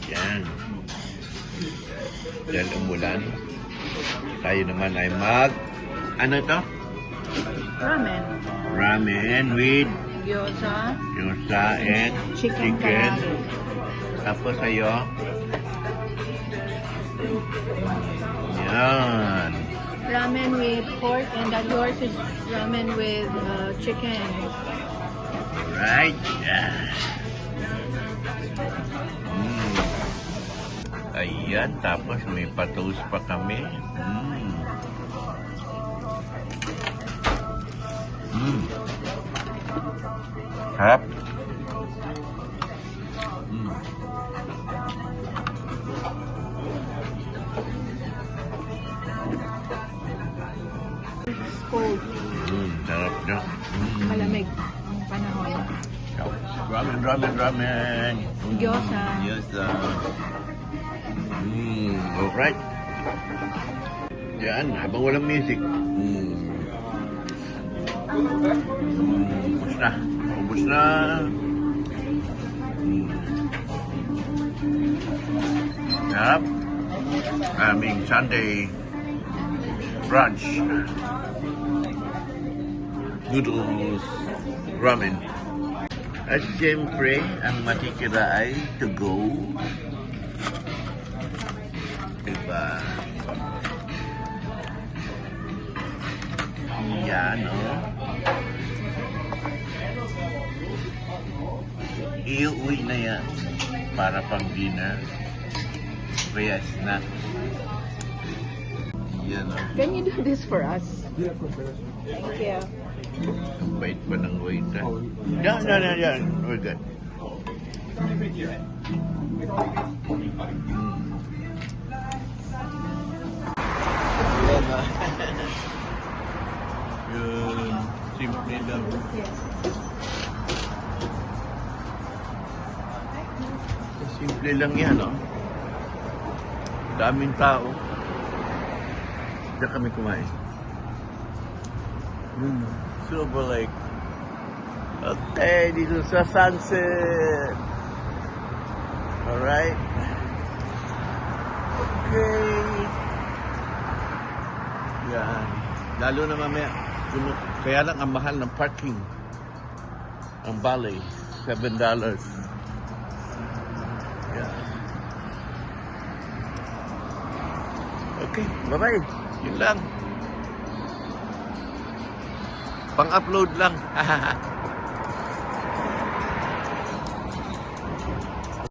Yan. Dahil umulan, tayo naman ay ano to? Ramen. Ramen with Gyoza. and Chicken curry. Tapos sa'yo. Yan. Ramen with pork and that yours is ramen with chicken. Right. Yeah. Ayan, tapos may patos pa kami. Harap. It's cold. Sarap na. Malamig ang panahon. Ramen. Gyoza. Alright. Yan, habang walang music. Ubus na. Sarap. Aming Sunday brunch. Noodles, ramen. At siyempre, ang matitira ay to go. Diba? Yan, no? Iuwi na yan para pang dinner. Kaya snack. Yan, no? Can you do this for us? Thank you. Ang bait pa ng waiter. Yan. We're good. Yun. Simple lang. Simple lang yan, no? Daming tao. Diyan kami kumain. Silver Lake. Okay, dito sa sunset. Alright. Okay. Yan. Lalo na mamaya. Kaya lang ang mahal ng parking. Ang balay. $7. Yan. Okay, bye-bye. Yun lang. Pang-upload lang.